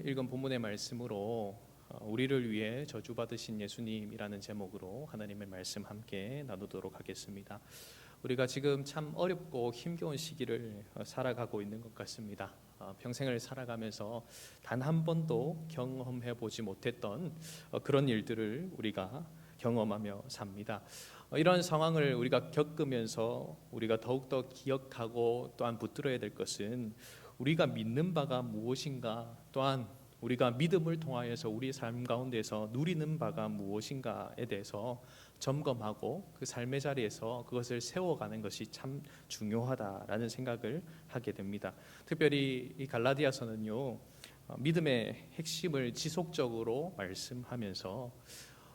오늘 읽은 본문의 말씀으로 우리를 위해 저주받으신 예수님이라는 제목으로 하나님의 말씀 함께 나누도록 하겠습니다. 우리가 지금 참 어렵고 힘겨운 시기를 살아가고 있는 것 같습니다. 평생을 살아가면서 단 한 번도 경험해 보지 못했던 그런 일들을 우리가 경험하며 삽니다. 이런 상황을 우리가 겪으면서 우리가 더욱더 기억하고 또한 붙들어야 될 것은 우리가 믿는 바가 무엇인가, 또한 우리가 믿음을 통하여서 우리 삶 가운데서 누리는 바가 무엇인가에 대해서 점검하고 그 삶의 자리에서 그것을 세워가는 것이 참 중요하다라는 생각을 하게 됩니다. 특별히 이 갈라디아서는요, 믿음의 핵심을 지속적으로 말씀하면서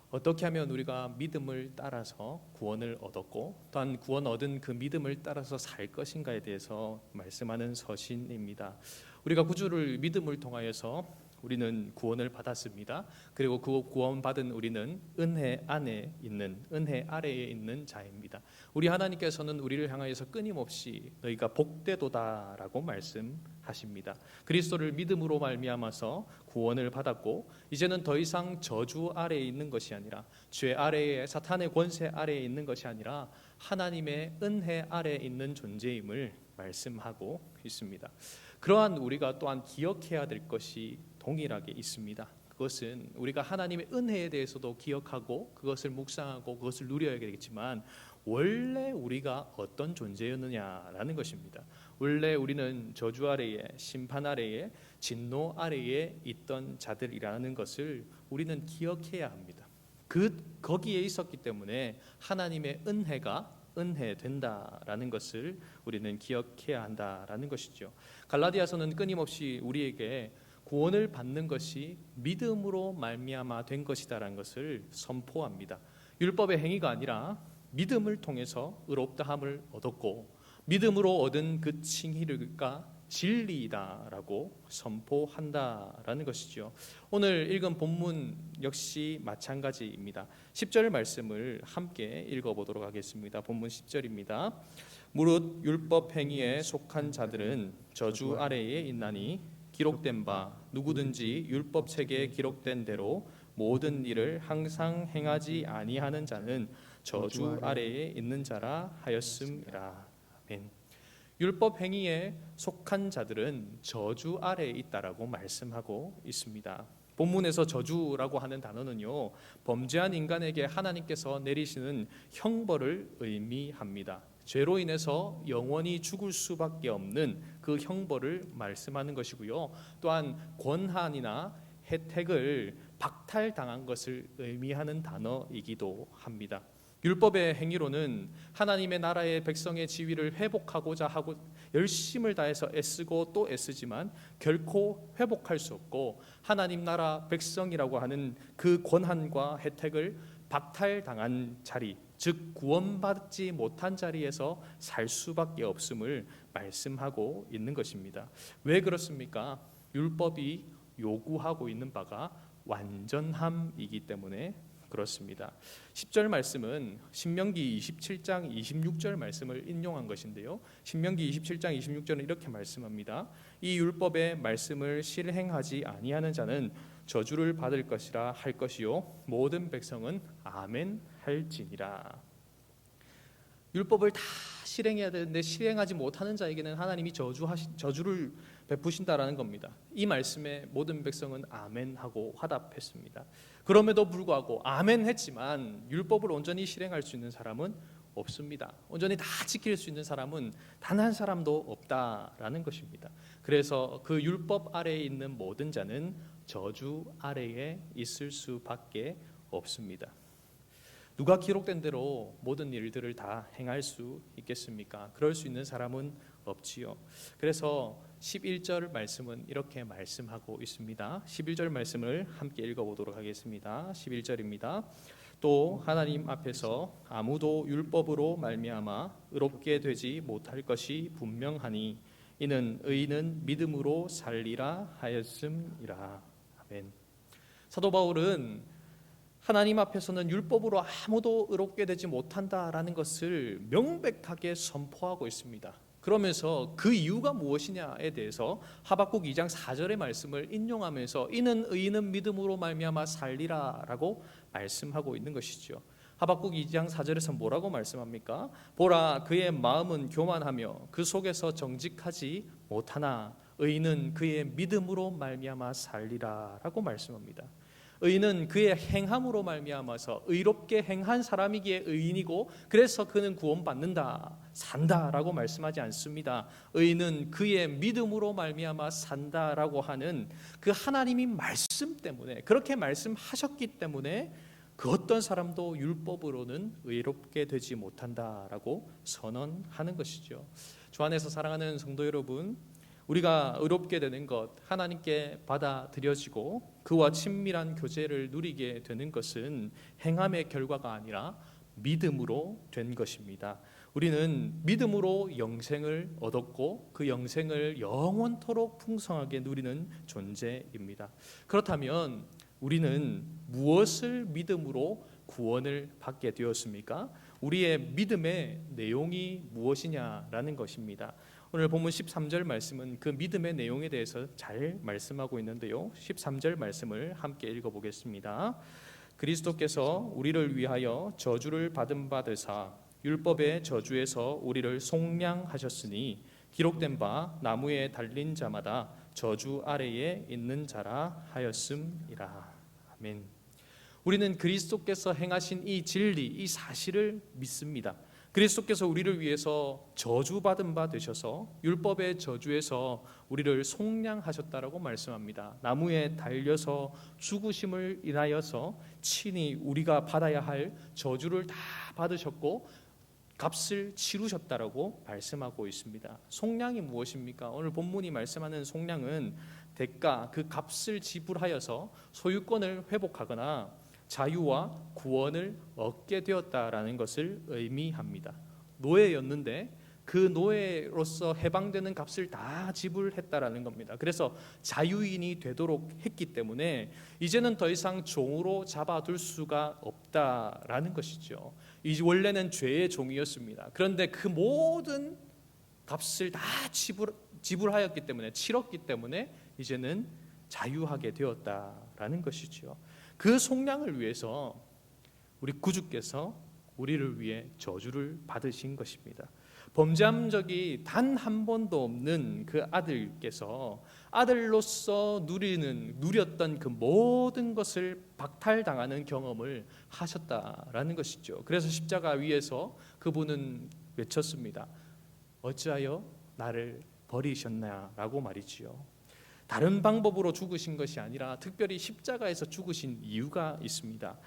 어떻게 하면 우리가 믿음을 따라서 구원을 얻었고 또한 구원 얻은 그 믿음을 따라서 살 것인가에 대해서 말씀하는 서신입니다. 우리가 구주를 믿음을 통하여서 우리는 구원을 받았습니다. 그리고 그 구원받은 우리는 은혜 안에 있는, 은혜 아래에 있는 자입니다. 우리 하나님께서는 우리를 향하여서 끊임없이 너희가 복되도다라고 말씀하십니다. 그리스도를 믿음으로 말미암아서 구원을 받았고 이제는 더 이상 저주 아래에 있는 것이 아니라 죄 아래에, 사탄의 권세 아래에 있는 것이 아니라 하나님의 은혜 아래에 있는 존재임을 말씀하고 있습니다. 그러한 우리가 또한 기억해야 될 것이 동일하게 있습니다. 그것은 우리가 하나님의 은혜에 대해서도 기억하고 그것을 묵상하고 그것을 누려야 되겠지만 원래 우리가 어떤 존재였느냐라는 것입니다. 원래 우리는 저주 아래에, 심판 아래에, 진노 아래에 있던 자들이라는 것을 우리는 기억해야 합니다. 거기에 있었기 때문에 하나님의 은혜가 은혜된다라는 것을 우리는 기억해야 한다라는 것이죠. 갈라디아서는 끊임없이 우리에게 구원을 받는 것이 믿음으로 말미암아 된 것이다라는 것을 선포합니다. 율법의 행위가 아니라 믿음을 통해서 의롭다함을 얻었고 믿음으로 얻은 그 칭의가 진리이다라고 선포한다라는 것이죠. 오늘 읽은 본문 역시 마찬가지입니다. 10절 말씀을 함께 읽어보도록 하겠습니다. 본문 10절입니다. 무릇 율법 행위에 속한 자들은 저주 아래에 있나니 기록된 바 누구든지 율법 책에 기록된 대로 모든 일을 항상 행하지 아니하는 자는 저주 아래에 있는 자라 하였음이라. 아멘. 율법 행위에 속한 자들은 저주 아래에 있다라고 말씀하고 있습니다. 본문에서 저주라고 하는 단어는요, 범죄한 인간에게 하나님께서 내리시는 형벌을 의미합니다. 죄로 인해서 영원히 죽을 수밖에 없는 그 형벌을 말씀하는 것이고요. 또한 권한이나 혜택을 박탈당한 것을 의미하는 단어이기도 합니다. 율법의 행위로는 하나님의 나라의 백성의 지위를 회복하고자 하고 열심을 다해서 애쓰고 또 애쓰지만 결코 회복할 수 없고 하나님 나라 백성이라고 하는 그 권한과 혜택을 박탈당한 자리, 즉 구원받지 못한 자리에서 살 수밖에 없음을 말씀하고 있는 것입니다. 왜 그렇습니까? 율법이 요구하고 있는 바가 완전함이기 때문에 그렇습니다. 10절 말씀은 신명기 27장 26절 말씀을 인용한 것인데요. 신명기 27장 26절은 이렇게 말씀합니다. 이 율법의 말씀을 실행하지 아니하는 자는 저주를 받을 것이라 할 것이요 모든 백성은 아멘 할지니라. 율법을 다 실행해야 되는데 실행하지 못하는 자에게는 하나님이 저주를 베푸신다라는 겁니다. 이 말씀에 모든 백성은 아멘하고 화답했습니다. 그럼에도 불구하고 아멘 했지만 율법을 온전히 실행할 수 있는 사람은 없습니다. 온전히 다 지킬 수 있는 사람은 단 한 사람도 없다라는 것입니다. 그래서 그 율법 아래에 있는 모든 자는 저주 아래에 있을 수밖에 없습니다. 누가 기록된 대로 모든 일들을 다 행할 수 있겠습니까? 그럴 수 있는 사람은 없지요. 그래서 11절 말씀은 이렇게 말씀하고 있습니다. 11절 말씀을 함께 읽어보도록 하겠습니다. 11절입니다. 또 하나님 앞에서 아무도 율법으로 말미암아 의롭게 되지 못할 것이 분명하니 이는 의인은 믿음으로 살리라 하였음이라. 아멘. 사도 바울은 하나님 앞에서는 율법으로 아무도 의롭게 되지 못한다라는 것을 명백하게 선포하고 있습니다. 그러면서 그 이유가 무엇이냐에 대해서 하박국 2장 4절의 말씀을 인용하면서 이는 의인은 믿음으로 말미암아 살리라라고 말씀하고 있는 것이죠. 하박국 2장 4절에서 뭐라고 말씀합니까? 보라, 그의 마음은 교만하며 그 속에서 정직하지 못하나 의인은 그의 믿음으로 말미암아 살리라라고 말씀합니다. 의인은 그의 행함으로 말미암아서 의롭게 행한 사람이기에 의인이고 그래서 그는 구원받는다, 산다라고 말씀하지 않습니다. 의인은 그의 믿음으로 말미암아 산다라고 하는 그 하나님이 말씀 때문에, 그렇게 말씀하셨기 때문에 그 어떤 사람도 율법으로는 의롭게 되지 못한다라고 선언하는 것이죠. 주 안에서 사랑하는 성도 여러분, 우리가 의롭게 되는 것, 하나님께 받아들여지고 그와 친밀한 교제를 누리게 되는 것은 행함의 결과가 아니라 믿음으로 된 것입니다. 우리는 믿음으로 영생을 얻었고 그 영생을 영원토록 풍성하게 누리는 존재입니다. 그렇다면 우리는 무엇을 믿음으로 구원을 받게 되었습니까? 우리의 믿음의 내용이 무엇이냐라는 것입니다. 오늘 본문 13절 말씀은 그 믿음의 내용에 대해서 잘 말씀하고 있는데요. 13절 말씀을 함께 읽어보겠습니다. 그리스도께서 우리를 위하여 저주를 받은 바 되사 율법의 저주에서 우리를 속량하셨으니 기록된 바 나무에 달린 자마다 저주 아래에 있는 자라 하였음이라. 아멘. 우리는 그리스도께서 행하신 이 진리, 이 사실을 믿습니다. 그리스도께서 우리를 위해서 저주받은 바 되셔서 율법의 저주에서 우리를 속량하셨다라고 말씀합니다. 나무에 달려서 죽으심을 인하여서 친히 우리가 받아야 할 저주를 다 받으셨고 값을 치르셨다라고 말씀하고 있습니다. 속량이 무엇입니까? 오늘 본문이 말씀하는 속량은 대가, 그 값을 지불하여서 소유권을 회복하거나 자유와 구원을 얻게 되었다라는 것을 의미합니다. 노예였는데 그 노예로서 해방되는 값을 다 지불했다라는 겁니다. 그래서 자유인이 되도록 했기 때문에 이제는 더 이상 종으로 잡아둘 수가 없다라는 것이죠. 원래는 죄의 종이었습니다. 그런데 그 모든 값을 다 지불하였기 때문에, 치렀기 때문에 이제는 자유하게 되었다라는 것이죠. 그 속량을 위해서 우리 구주께서 우리를 위해 저주를 받으신 것입니다. 범죄한 적이 단 한 번도 없는 그 아들께서 아들로서 누렸던 그 모든 것을 박탈당하는 경험을 하셨다라는 것이죠. 그래서 십자가 위에서 그분은 외쳤습니다. 어찌하여 나를 버리셨나라고 말이지요. 다른 방법으로 죽으신 것이 아니라 특별히 십자가에서 죽으신 이유가 있습니다.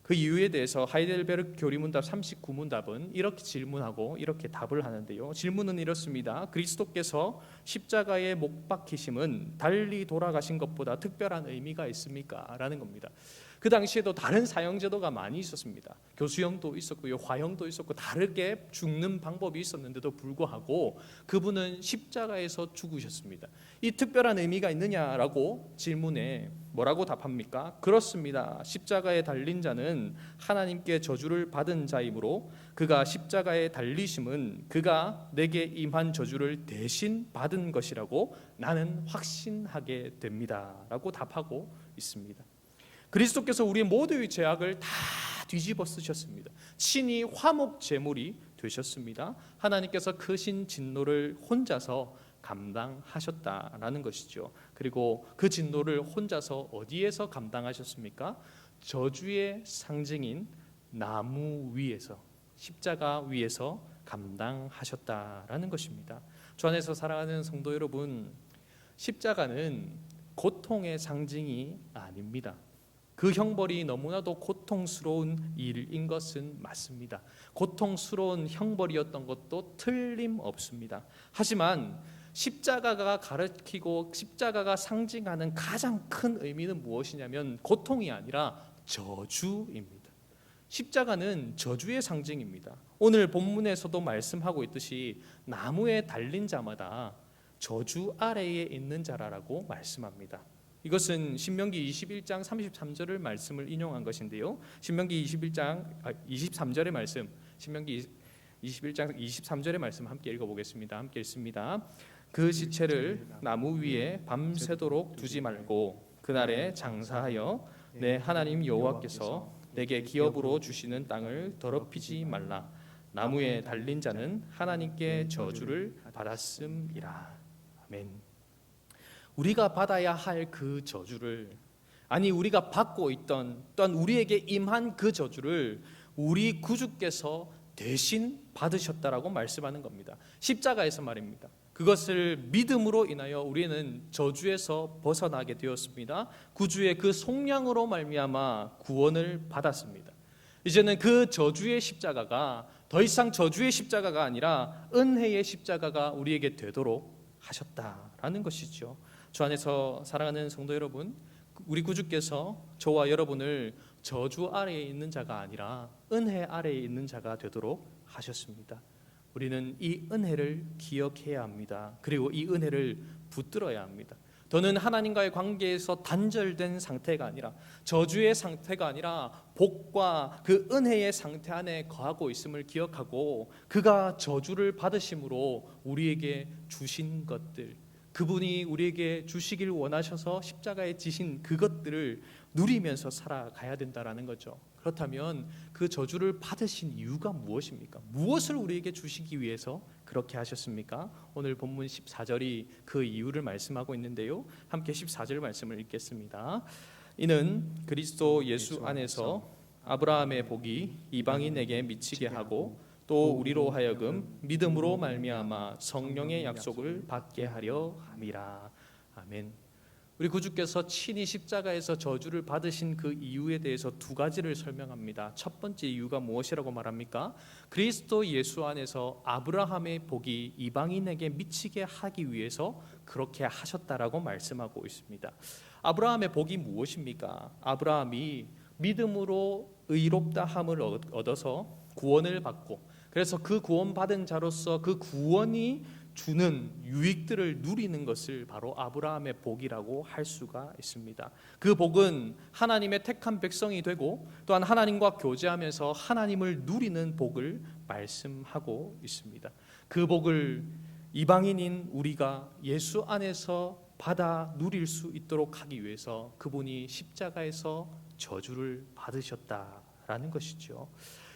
그 이유에 대해서 하이델베르크 교리문답 39문답은 이렇게 질문하고 이렇게 답을 하는데요. 질문은 이렇습니다. 그리스도께서 십자가에 못 박히심은 달리 돌아가신 것보다 특별한 의미가 있습니까? 라는 겁니다. 그 당시에도 다른 사형제도가 많이 있었습니다. 교수형도 있었고요, 화형도 있었고 다르게 죽는 방법이 있었는데도 불구하고 그분은 십자가에서 죽으셨습니다. 이 특별한 의미가 있느냐라고 질문에 뭐라고 답합니까? 그렇습니다. 십자가에 달린 자는 하나님께 저주를 받은 자이므로 그가 십자가에 달리심은 그가 내게 임한 저주를 대신 받은 것이라고 나는 확신하게 됩니다. 라고 답하고 있습니다. 그리스도께서 우리 모두의 죄악을 다 뒤집어 쓰셨습니다. 친히 화목 제물이 되셨습니다. 하나님께서 크신 진노를 혼자서 감당하셨다라는 것이죠. 그리고 그 진노를 혼자서 어디에서 감당하셨습니까? 저주의 상징인 나무 위에서, 십자가 위에서 감당하셨다라는 것입니다. 주 안에서 사랑하는 성도 여러분, 십자가는 고통의 상징이 아닙니다. 그 형벌이 너무나도 고통스러운 일인 것은 맞습니다. 고통스러운 형벌이었던 것도 틀림없습니다. 하지만 십자가가 가르치고 십자가가 상징하는 가장 큰 의미는 무엇이냐면 고통이 아니라 저주입니다. 십자가는 저주의 상징입니다. 오늘 본문에서도 말씀하고 있듯이 나무에 달린 자마다 저주 아래에 있는 자라고 말씀합니다. 이것은 신명기 21장 33절의 말씀을 인용한 것인데요. 신명기 23절의 말씀, 신명기 21장 23절의 말씀 함께 읽어보겠습니다. 함께 읽습니다. 그 시체를 나무 위에 밤새도록 두지 말고 그날에 장사하여 내 하나님 여호와께서 내게 기업으로 주시는 땅을 더럽히지 말라. 나무에 달린 자는 하나님께 저주를 받았음이라. 아멘. 우리가 받아야 할 그 저주를, 아니 우리가 받고 있던 또한 우리에게 임한 그 저주를 우리 구주께서 대신 받으셨다라고 말씀하는 겁니다. 십자가에서 말입니다. 그것을 믿음으로 인하여 우리는 저주에서 벗어나게 되었습니다. 구주의 그 속량으로 말미암아 구원을 받았습니다. 이제는 그 저주의 십자가가 더 이상 저주의 십자가가 아니라 은혜의 십자가가 우리에게 되도록 하셨다라는 것이죠. 주 안에서 사랑하는 성도 여러분, 우리 구주께서 저와 여러분을 저주 아래에 있는 자가 아니라 은혜 아래에 있는 자가 되도록 하셨습니다. 우리는 이 은혜를 기억해야 합니다. 그리고 이 은혜를 붙들어야 합니다. 더는 하나님과의 관계에서 단절된 상태가 아니라, 저주의 상태가 아니라 복과 그 은혜의 상태 안에 거하고 있음을 기억하고, 그가 저주를 받으심으로 우리에게 주신 것들, 그분이 우리에게 주시길 원하셔서 십자가에 지신 그것들을 누리면서 살아가야 된다라는 거죠. 그렇다면 그 저주를 받으신 이유가 무엇입니까? 무엇을 우리에게 주시기 위해서 그렇게 하셨습니까? 오늘 본문 14절이 그 이유를 말씀하고 있는데요. 함께 14절 말씀을 읽겠습니다. 이는 그리스도 예수 안에서 아브라함의 복이 이방인에게 미치게 하고 또 우리로 하여금 믿음으로 말미암아 성령의 약속을 받게 하려 함이라. 아멘. 우리 구주께서 친히 십자가에서 저주를 받으신 그 이유에 대해서 두 가지를 설명합니다. 첫 번째 이유가 무엇이라고 말합니까? 그리스도 예수 안에서 아브라함의 복이 이방인에게 미치게 하기 위해서 그렇게 하셨다라고 말씀하고 있습니다. 아브라함의 복이 무엇입니까? 아브라함이 믿음으로 의롭다함을 얻어서 구원을 받고, 그래서 그 구원받은 자로서 그 구원이 주는 유익들을 누리는 것을 바로 아브라함의 복이라고 할 수가 있습니다. 그 복은 하나님의 택한 백성이 되고 또한 하나님과 교제하면서 하나님을 누리는 복을 말씀하고 있습니다. 그 복을 이방인인 우리가 예수 안에서 받아 누릴 수 있도록 하기 위해서 그분이 십자가에서 저주를 받으셨다라는 것이죠.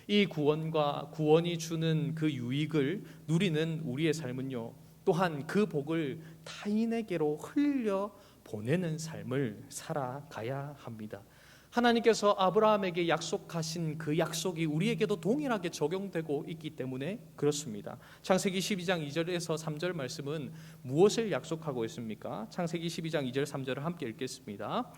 이 구원과 구원이 주는 그 유익을 누리는 우리의 삶은요, 또한 그 복을 타인에게로 흘려 보내는 삶을 살아가야 합니다. 하나님께서 아브라함에게 약속하신 그 약속이 우리에게도 동일하게 적용되고 있기 때문에 그렇습니다. 창세기 12장 2절에서 3절 말씀은 무엇을 약속하고 있습니까? 창세기 12장 2절 3절을 함께 읽겠습니다.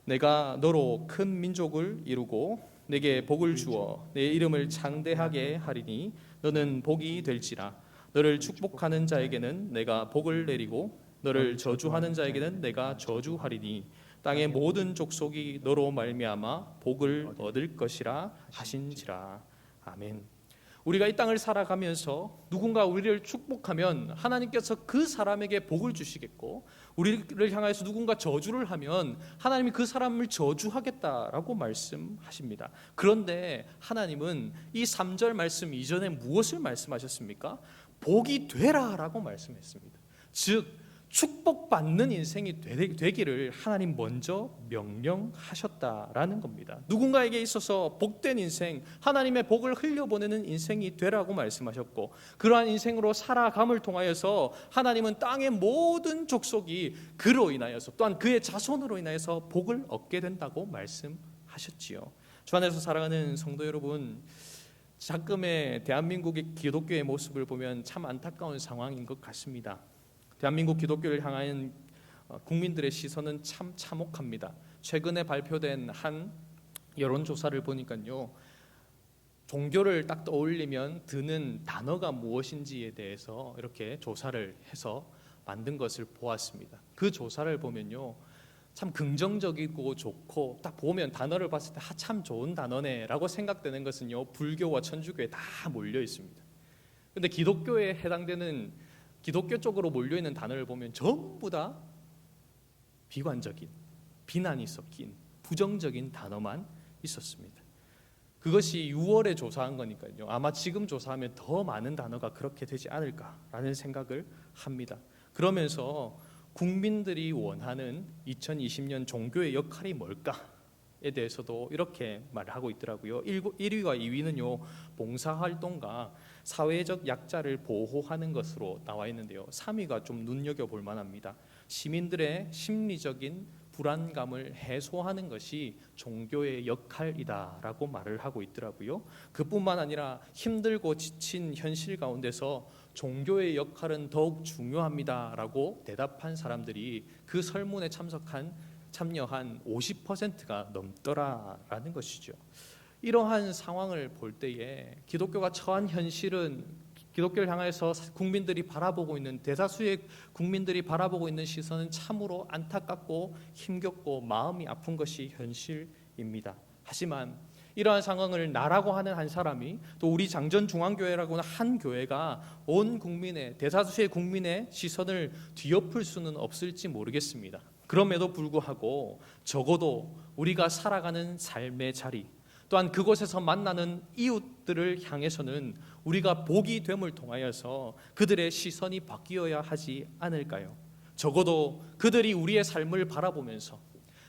내가 너로 큰 민족을 이루고 내게 복을 주어 내 이름을 창대하게 하리니 너는 복이 될지라. 너를 축복하는 자에게는 내가 복을 내리고 너를 저주하는 자에게는 내가 저주하리니 땅의 모든 족속이 너로 말미암아 복을 얻을 것이라 하신지라. 아멘. 우리가 이 땅을 살아가면서 누군가 우리를 축복하면 하나님께서 그 사람에게 복을 주시겠고, 우리를 향해서 누군가 저주를 하면 하나님이 그 사람을 저주하겠다라고 말씀하십니다. 그런데 하나님은 이 3절 말씀 이전에 무엇을 말씀하셨습니까? 복이 되라라고 말씀했습니다. 즉 축복받는 인생이 되기를 하나님 먼저 명령하셨다라는 겁니다. 누군가에게 있어서 복된 인생, 하나님의 복을 흘려보내는 인생이 되라고 말씀하셨고, 그러한 인생으로 살아감을 통하여서 하나님은 땅의 모든 족속이 그로 인하여서 또한 그의 자손으로 인하여서 복을 얻게 된다고 말씀하셨지요. 주 안에서 사랑하는 성도 여러분, 지금의 대한민국의 기독교의 모습을 보면 참 안타까운 상황인 것 같습니다. 대한민국 기독교를 향한 국민들의 시선은 참 참혹합니다. 최근에 발표된 한 여론조사를 보니까요, 종교를 딱 떠올리면 드는 단어가 무엇인지에 대해서 이렇게 조사를 해서 만든 것을 보았습니다. 그 조사를 보면요, 참 긍정적이고 좋고 딱 보면 단어를 봤을 때 참 좋은 단어네라고 생각되는 것은요, 불교와 천주교에 다 몰려 있습니다. 그런데 기독교에 해당되는 기독교 쪽으로 몰려있는 단어를 보면 전부 다 비관적인, 비난이 섞인 부정적인 단어만 있었습니다. 그것이 6월에 조사한 거니까요. 아마 지금 조사하면 더 많은 단어가 그렇게 되지 않을까라는 생각을 합니다. 그러면서 국민들이 원하는 2020년 종교의 역할이 뭘까에 대해서도 이렇게 말을 하고 있더라고요. 1위와 2위는요, 봉사활동과 사회적 약자를 보호하는 것으로 나와 있는데요. 3위가 좀 눈여겨볼 만합니다. 시민들의 심리적인 불안감을 해소하는 것이 종교의 역할이다라고 말을 하고 있더라고요. 그뿐만 아니라 힘들고 지친 현실 가운데서 종교의 역할은 더욱 중요합니다라고 대답한 사람들이 그 설문에 참여한 50%가 넘더라라는 것이죠. 이러한 상황을 볼 때에 기독교가 처한 현실은, 기독교를 향해서 국민들이 바라보고 있는, 대다수의 국민들이 바라보고 있는 시선은 참으로 안타깝고 힘겹고 마음이 아픈 것이 현실입니다. 하지만 이러한 상황을 나라고 하는 한 사람이, 또 우리 장전중앙교회라고 하는 한 교회가 온 국민의, 대다수의 국민의 시선을 뒤엎을 수는 없을지 모르겠습니다. 그럼에도 불구하고 적어도 우리가 살아가는 삶의 자리, 또한 그곳에서 만나는 이웃들을 향해서는 우리가 복이 됨을 통하여서 그들의 시선이 바뀌어야 하지 않을까요? 적어도 그들이 우리의 삶을 바라보면서,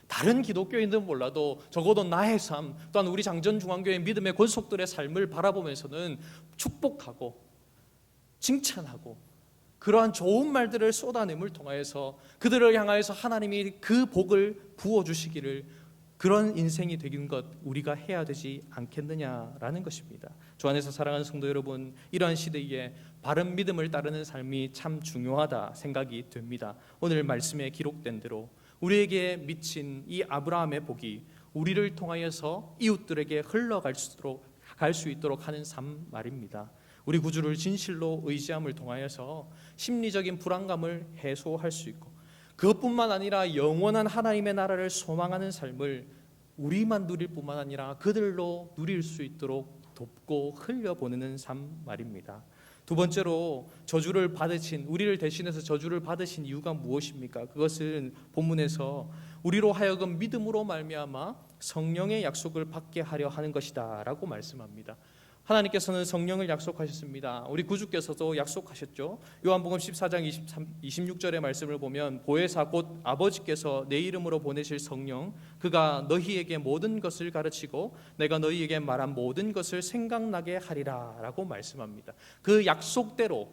다른 기독교인들은 몰라도 적어도 나의 삶, 또한 우리 장전중앙교회 믿음의 권속들의 삶을 바라보면서는 축복하고 칭찬하고 그러한 좋은 말들을 쏟아냄을 통하여서 그들을 향하여서 하나님이 그 복을 부어주시기를, 그런 인생이 되는 것 우리가 해야 되지 않겠느냐라는 것입니다. 주 안에서 사랑하는 성도 여러분, 이러한 시대에 바른 믿음을 따르는 삶이 참 중요하다 생각이 됩니다. 오늘 말씀에 기록된 대로 우리에게 미친 이 아브라함의 복이 우리를 통하여서 이웃들에게 흘러갈 수 있도록 하는 삶 말입니다. 우리 구주를 진실로 의지함을 통하여서 심리적인 불안감을 해소할 수 있고, 그것뿐만 아니라 영원한 하나님의 나라를 소망하는 삶을 우리만 누릴 뿐만 아니라 그들로 누릴 수 있도록 돕고 흘려보내는 삶 말입니다. 두 번째로 저주를 받으신, 우리를 대신해서 저주를 받으신 이유가 무엇입니까? 그것은 본문에서 우리로 하여금 믿음으로 말미암아 성령의 약속을 받게 하려 하는 것이다 라고 말씀합니다. 하나님께서는 성령을 약속하셨습니다. 우리 구주께서도 약속하셨죠. 요한복음 14장 26절의 말씀을 보면, 보혜사 곧 아버지께서 내 이름으로 보내실 성령, 그가 너희에게 모든 것을 가르치고 내가 너희에게 말한 모든 것을 생각나게 하리라 라고 말씀합니다. 그 약속대로,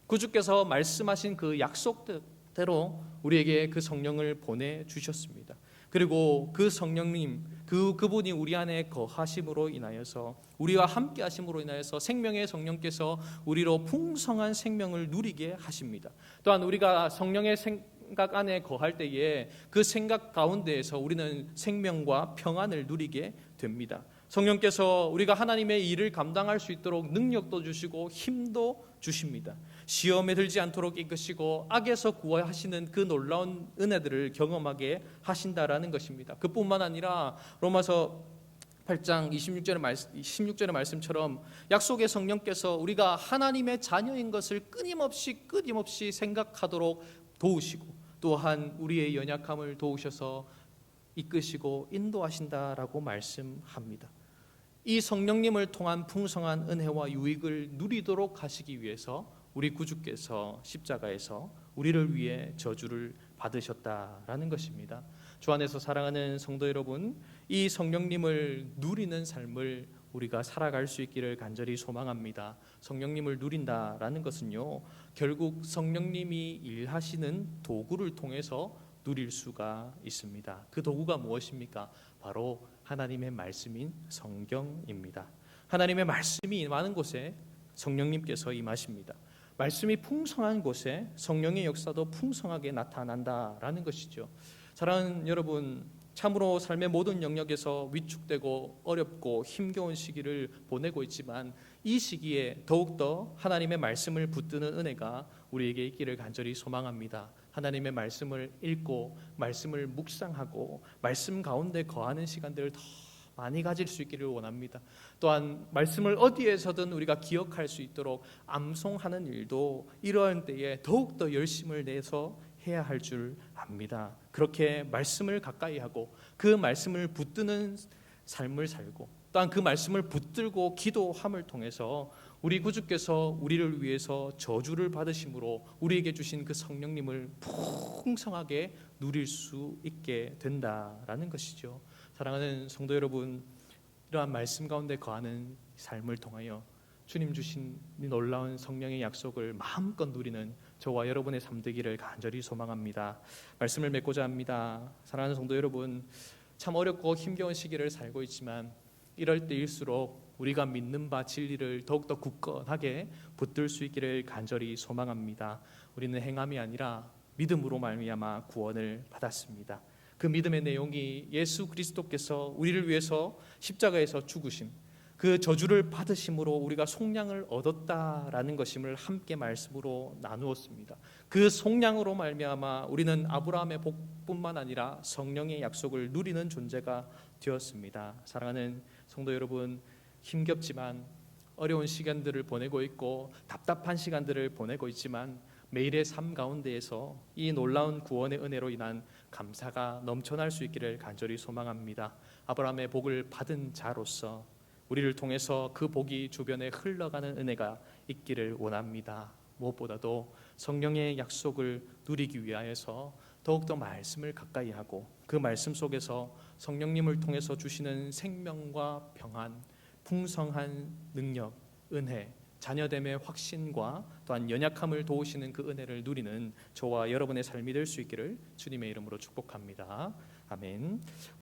구주께서 말씀하신 그 약속대로 우리에게 그 성령을 보내주셨습니다. 그리고 그 성령님, 그분이 우리 안에 거하심으로 인하여서, 우리와 함께 하심으로 인하여서 생명의 성령께서 우리로 풍성한 생명을 누리게 하십니다. 또한 우리가 성령의 생각 안에 거할 때에 그 생각 가운데에서 우리는 생명과 평안을 누리게 됩니다. 성령께서 우리가 하나님의 일을 감당할 수 있도록 능력도 주시고 힘도 주십니다. 시험에 들지 않도록 이끄시고 악에서 구하시는 그 놀라운 은혜들을 경험하게 하신다라는 것입니다. 그뿐만 아니라 로마서 8장 16절의 말씀처럼 약속의 성령께서 우리가 하나님의 자녀인 것을 끊임없이 생각하도록 도우시고, 또한 우리의 연약함을 도우셔서 이끄시고 인도하신다라고 말씀합니다. 이 성령님을 통한 풍성한 은혜와 유익을 누리도록 하시기 위해서 우리 구주께서 십자가에서 우리를 위해 저주를 받으셨다라는 것입니다. 주 안에서 사랑하는 성도 여러분, 이 성령님을 누리는 삶을 우리가 살아갈 수 있기를 간절히 소망합니다. 성령님을 누린다라는 것은요, 결국 성령님이 일하시는 도구를 통해서 누릴 수가 있습니다. 그 도구가 무엇입니까? 바로 하나님의 말씀인 성경입니다. 하나님의 말씀이 임하는 곳에 성령님께서 임하십니다. 말씀이 풍성한 곳에 성령의 역사도 풍성하게 나타난다라는 것이죠. 사랑하는 여러분, 참으로 삶의 모든 영역에서 위축되고 어렵고 힘겨운 시기를 보내고 있지만, 이 시기에 더욱더 하나님의 말씀을 붙드는 은혜가 우리에게 있기를 간절히 소망합니다. 하나님의 말씀을 읽고 말씀을 묵상하고 말씀 가운데 거하는 시간들을 더 많이 가질 수 있기를 원합니다. 또한 말씀을 어디에서든 우리가 기억할 수 있도록 암송하는 일도 이러한 때에 더욱더 열심을 내서 해야 할 줄 압니다. 그렇게 말씀을 가까이 하고 그 말씀을 붙드는 삶을 살고 또한 그 말씀을 붙들고 기도함을 통해서 우리 구주께서 우리를 위해서 저주를 받으심으로 우리에게 주신 그 성령님을 풍성하게 누릴 수 있게 된다라는 것이죠. 사랑하는 성도 여러분, 이러한 말씀 가운데 거하는 삶을 통하여 주님 주신 이 놀라운 성령의 약속을 마음껏 누리는 저와 여러분의 삶 되기를 간절히 소망합니다. 말씀을 맺고자 합니다. 사랑하는 성도 여러분, 참 어렵고 힘겨운 시기를 살고 있지만 이럴 때일수록 우리가 믿는 바 진리를 더욱더 굳건하게 붙들 수 있기를 간절히 소망합니다. 우리는 행함이 아니라 믿음으로 말미암아 구원을 받았습니다. 그 믿음의 내용이 예수 그리스도께서 우리를 위해서 십자가에서 죽으심, 그 저주를 받으심으로 우리가 속량을 얻었다라는 것임을 함께 말씀으로 나누었습니다. 그 속량으로 말미암아 우리는 아브라함의 복뿐만 아니라 성령의 약속을 누리는 존재가 되었습니다. 사랑하는 성도 여러분, 힘겹지만 어려운 시간들을 보내고 있고 답답한 시간들을 보내고 있지만 매일의 삶 가운데에서 이 놀라운 구원의 은혜로 인한 감사가 넘쳐날 수 있기를 간절히 소망합니다. 아브라함의 복을 받은 자로서 우리를 통해서 그 복이 주변에 흘러가는 은혜가 있기를 원합니다. 무엇보다도 성령의 약속을 누리기 위하여서 더욱더 말씀을 가까이 하고 그 말씀 속에서 성령님을 통해서 주시는 생명과 평안, 풍성한 능력, 은혜, 자녀됨의 확신과 또한 연약함을 도우시는 그 은혜를 누리는 저와 여러분의 삶이 될 수 있기를 주님의 이름으로 축복합니다. 아멘.